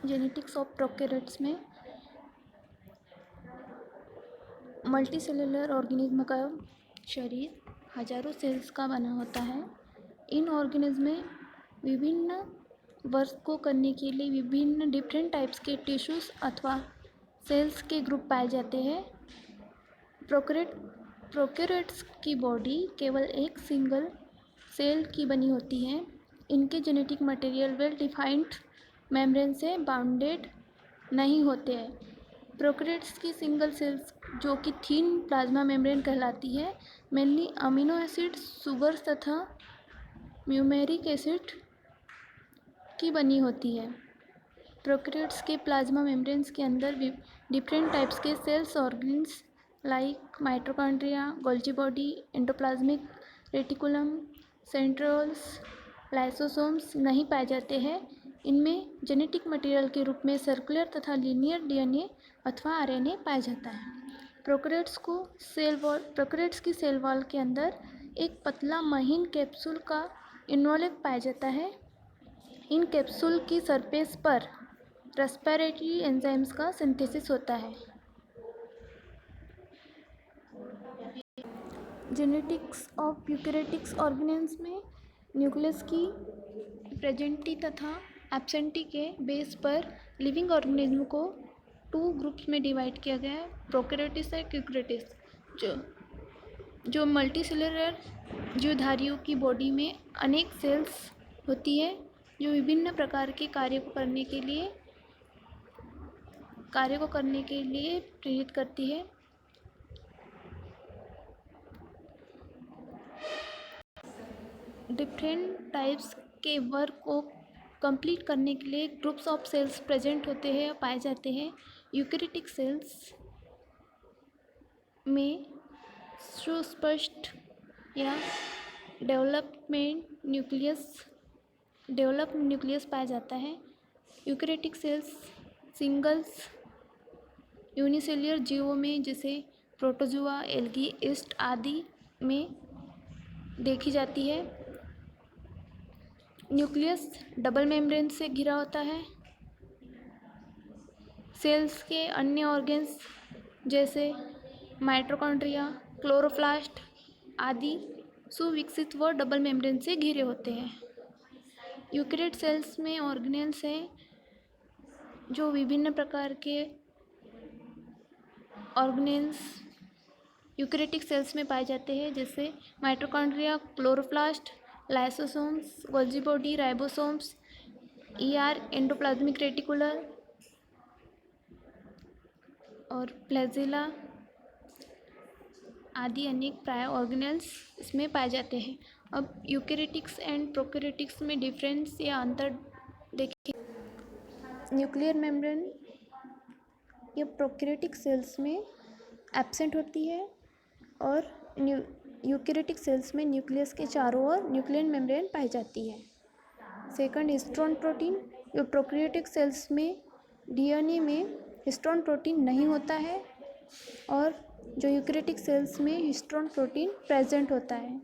Genetics of prokaryotes में multicellular organism का शरीर हजारों सेल्स का बना होता है। इन ऑर्गेनिज्म में विभिन्न वर्क को करने के लिए विभिन्न डिफरेंट टाइप्स के टिश्यूज अथवा सेल्स के ग्रुप पाए जाते हैं। प्रोकैरियोट्स की बॉडी केवल एक सिंगल सेल की बनी होती है। इनके genetic material well defined membrane से बाउंडेड नहीं होते हैं। प्रोकैरियोट्स की सिंगल सेल्स जो कि थिन प्लाज्मा मेम्ब्रेन कहलाती है, मेनली अमीनो एसिड, शुगर्स तथा न्यूमेरिक एसिड की बनी होती है। प्रोकैरियोट्स के प्लाज्मा मेम्ब्रेन्स के अंदर डिफरेंट टाइप्स के cells organs like mitochondria, Golgi body, endoplasmic reticulum, centrioles, lysosomes नहीं पाए जाते हैं। इनमें जेनेटिक मटेरियल के रूप में सर्कुलर तथा लीनियर डीएनए अथवा आरएनए पाया जाता है। प्रोकैरियोट्स की सेल वॉल के अंदर एक पतला महीन कैप्सूल का इन्वॉल्व पाया जाता है। इन कैप्सूल की सरफेस पर रेस्पिरेटरी एंजाइम्स का सिंथेसिस होता है। जेनेटिक्स ऑफ यूकैरियोटिक ऑर्गेनेल्स में न्यूक्लियस की प्रेजेंटी तथा एब्सेंटी के बेस पर लिविंग ऑर्गेनिज्म को 2 ग्रुप्स में डिवाइड किया गया है, प्रोकैरियोटिस और यूकैरियोटिस। जो मल्टीसेलुलर जीवधारियों की बॉडी में अनेक सेल्स होती है जो विभिन्न प्रकार के कार्य को करने के लिए प्रेरित करती है। डिफरेंट टाइप्स के वर्क को कंप्लीट करने के लिए ग्रुप्स ऑफ सेल्स प्रेजेंट होते हैं या पाए जाते हैं। यूकैरियोटिक सेल्स में सुस्पष्ट या डेवलप्ड न्यूक्लियस पाया जाता है। यूकैरियोटिक सेल्स सिंगल्स यूनिसेल्युलर जीवों में जैसे प्रोटोजुआ, एल्गी, यीस्ट आदि में देखी जाती है। न्यूक्लियस डबल मेम्ब्रेन से घिरा होता है। सेल्स के अन्य ऑर्गन्स जैसे माइटोकॉन्ड्रिया, क्लोरोप्लास्ट आदि सुविकसित व डबल मेम्ब्रेन से घिरे होते हैं। यूकैरियोट सेल्स में ऑर्गेनेल्स हैं जो विभिन्न प्रकार के ऑर्गेनेल्स यूकैरियोटिक सेल्स में पाए जाते हैं, जैसे mitochondria, chloroplast, lysosomes, Golgi body, ribosomes, endoplasmic reticular और फ्लैजेला आदि अनेक प्राय ऑर्गेनेल्स इसमें पाए जाते हैं। अब यूकैरियोटिक्स एंड प्रोकैरियोटिक्स में डिफरेंस या अंतर देखें। न्यूक्लियर मेम्ब्रेन ये प्रोकैरियोटिक सेल्स में एब्सेंट होती है और यूकैरियोटिक सेल्स में न्यूक्लियस के चारों ओर न्यूक्लियर मेम्ब्रेन पाई जाती है। Second, histone protein. जो प्रोकैरियोटिक सेल्स में डीएनए में हिस्टोन प्रोटीन नहीं होता है और जो यूकैरियोटिक सेल्स में हिस्टोन प्रोटीन प्रेजेंट होता है।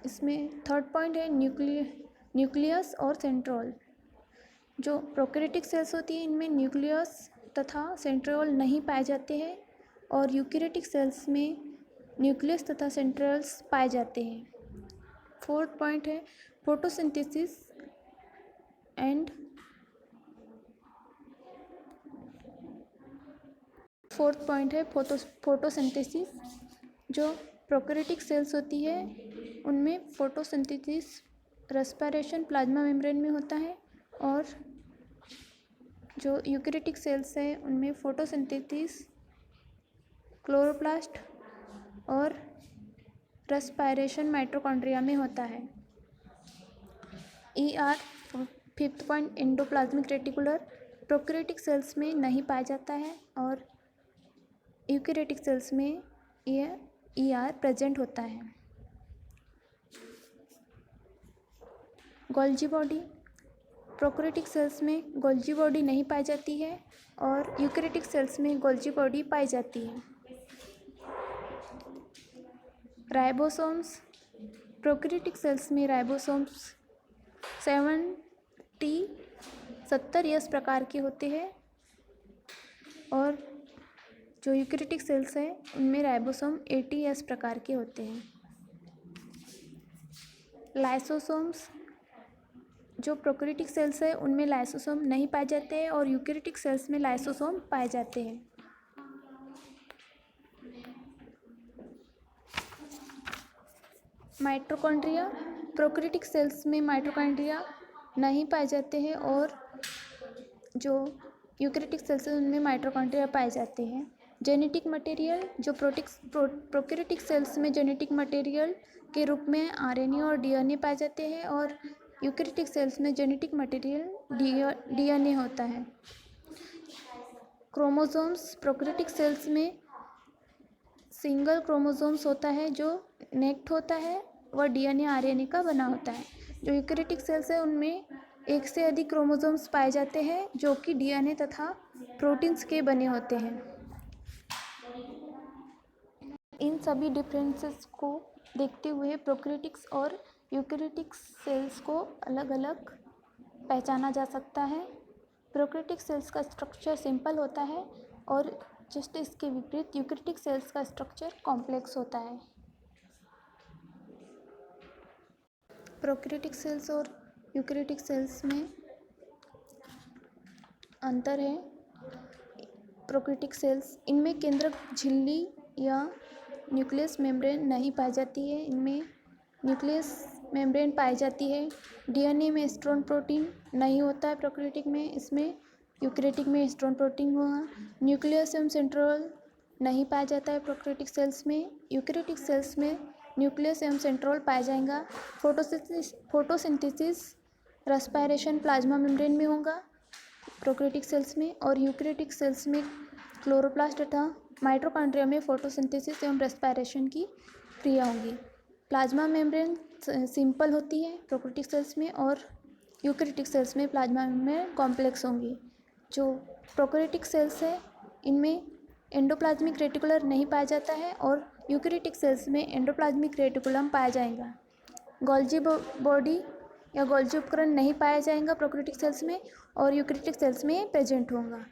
इसमें थर्ड पॉइंट है न्यूक्लियस और सेंट्रियोल। जो प्रोकैरियोटिक सेल्स होती है इनमें न्यूक्लियस तथा सेंट्रियोल नहीं पाए जाते हैं और यूकैरियोटिक सेल्स में न्यूक्लियस तथा सेंट्रियोल्स पाए जाते हैं। फोर्थ पॉइंट है फोटोसिंथेसिस एंड फोटोसिंथेसिस। जो प्रोकैरियोटिक सेल्स होती है उनमें फोटोसिंथेसिस रेस्पिरेशन प्लाज्मा मेम्ब्रेन में होता है और जो यूकैरियोटिक सेल्स है उनमें फोटोसिंथेसिस क्लोरोप्लास्ट और रेस्पिरेशन माइटोकॉन्ड्रिया में होता है। Fifth point endoplasmic reticular prokaryotic cells में नहीं पाया जाता है और यूकैरियोटिक सेल्स में यह प्रेजेंट होता है। Golgi body. प्रोकैरियोटिक सेल्स में गोल्जी बॉडी नहीं पाई जाती है और यूकैरियोटिक सेल्स में गोल्जी बॉडी पाई जाती है। राइबोसोम्स। प्रोकैरियोटिक सेल्स में राइबोसोम्स 7 T70S प्रकार के होते हैं और जो यूकैरियोटिक सेल्स हैं उनमें राइबोसोम 80S प्रकार के होते हैं। लाइसोसोम्स, जो प्रोकैरियोटिक सेल्स है उनमें लाइसोसोम नहीं पाए जाते हैं और यूकैरियोटिक सेल्स में लाइसोसोम पाए जाते हैं। माइटोकॉन्ड्रिया, प्रोकैरियोटिक सेल्स में माइटोकॉन्ड्रिया नहीं पाए जाते हैं और जो यूकैरियोटिक सेल्स हैं उनमें माइटोकॉन्ड्रिया पाए जाते हैं। जेनेटिक मटेरियल, जो प्रोकैरियोटिक सेल्स में जेनेटिक मटेरियल के रूप में आरएनए और डीएनए पाए जाते हैं और यूकैरियोटिक सेल्स में जेनेटिक मटेरियल डीएनए होता है। क्रोमोसोम्स, प्रोकैरियोटिक सेल्स में सिंगल क्रोमोसोम्स होता है जो नेक्ट होता है, वह डीएनए आरएनए का बना होता है। जो यूकैरियोटिक सेल्स है उनमें एक से अधिक क्रोमोसोम्स पाए जाते हैं जो कि डीएनए तथा प्रोटीन्स के बने होते हैं। इन सभी डिफरेंसेस को देखते हुए प्रोकैरियोटिक्स और यूकैरियोटिक सेल्स को अलग अलग पहचाना जा सकता है। प्रोकैरियोटिक सेल्स का स्ट्रक्चर सिंपल होता है और जस्ट इसके विपरीत यूकैरियोटिक सेल्स का स्ट्रक्चर कॉम्प्लेक्स होता है। प्रोकैरियोटिक सेल्स और यूकैरियोटिक सेल्स में अंतर है। प्रोकैरियोटिक सेल्स, इनमें केंद्रक झिल्ली या न्यूक्लियस मेम्ब्रेन नहीं पाई जाती है, इनमें न्यूक्लियस मेम्ब्रेन पाई जाती है। डीएनए में हिस्टोन प्रोटीन नहीं होता है प्रोकैरियोटिक में, इसमें यूकैरियोटिक में हिस्टोन प्रोटीन होगा। न्यूक्लियस एवं सेंट्रोल नहीं पाया जाता है प्रोकैरियोटिक सेल्स में। यूकैरियोटिक सेल्स में न्यूक्लियस एवं सेंट्रोल पाया जाएगा। फोटोसिंथेसिस, रेस्पायरेशन प्लाज्मा मेम्ब्रेन में होगा प्रोकैरियोटिक सेल्स में और यूकैरियोटिक सेल्स में क्लोरोप्लास्ट तथा माइटोकॉन्ड्रिया में फोटोसिंथेसिस एवं रेस्पायरेशन की क्रिया होगी। प्लाज्मा मेम्ब्रेन सिंपल होती है प्रोकैरियोटिक सेल्स में और यूकैरियोटिक सेल्स में प्लाज्मा मेम्ब्रेन कॉम्प्लेक्स होंगी। जो प्रोकैरियोटिक सेल्स है इनमें एंडोप्लाज्मिक रेटिकुलर नहीं पाया जाता है और यूकैरियोटिक सेल्स में एंडोप्लाज्मिक रेटिकुलम पाया जाएगा। गोल्जी बॉडी या गोल्जी उपकरण नहीं पाया जाएगा प्रोकैरियोटिक सेल्स में और यूकैरियोटिक सेल्स में प्रेजेंट होगा।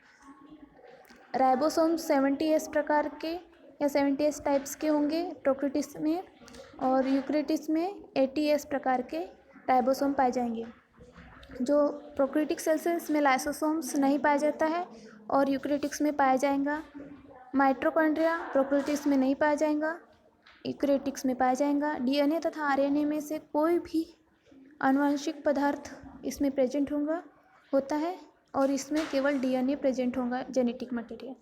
राइबोसोम 70S प्रकार के या 70S टाइप्स के होंगे प्रोकैरियोटिक्स में और यूकैरियोटिक्स में 80S प्रकार के राइबोसोम पाए जाएंगे। जो प्रोकैरियोटिक सेल्स है इसमें लाइसोसोम्स नहीं पाया जाता है और यूकैरियोटिक्स में पाया जाएगा। माइटोकॉन्ड्रिया प्रोकैरियोटिक्स में नहीं पाया जाएगा, यूकैरियोटिक्स में पाया जाएगा। डीएनए तथा आरएनए में से कोई भी आनुवंशिक पदार्थ इसमें प्रेजेंट होता है और इसमें केवल डीएनए प्रेजेंट होगा, जेनेटिक मटेरियल।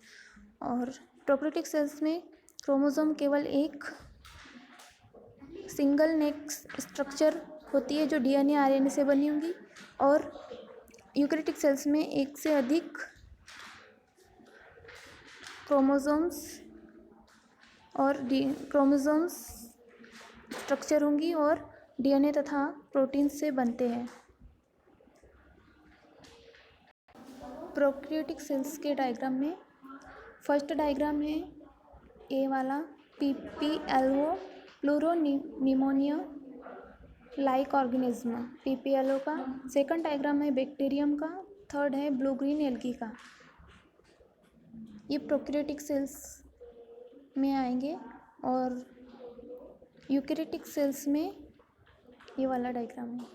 और प्रोकैरियोटिक सेल्स में क्रोमोसोम केवल एक सिंगल नेक स्ट्रक्चर होती है जो डीएनए आरएनए से बनी होंगी और यूकैरियोटिक सेल्स में एक से अधिक क्रोमोसोम्स स्ट्रक्चर होंगी और डीएनए तथा प्रोटीन से बनते हैं। प्रोकैरियोटिक सेल्स के डायग्राम में फर्स्ट डायग्राम है ए वाला, PPLO pleuropneumonia like organism PPLO का। सेकंड डायग्राम है बैक्टीरियम का। थर्ड है ब्लू ग्रीन एल्गी का। ये प्रोकैरियोटिक सेल्स में आएंगे और यूकैरियोटिक सेल्स में ये वाला डायग्राम है।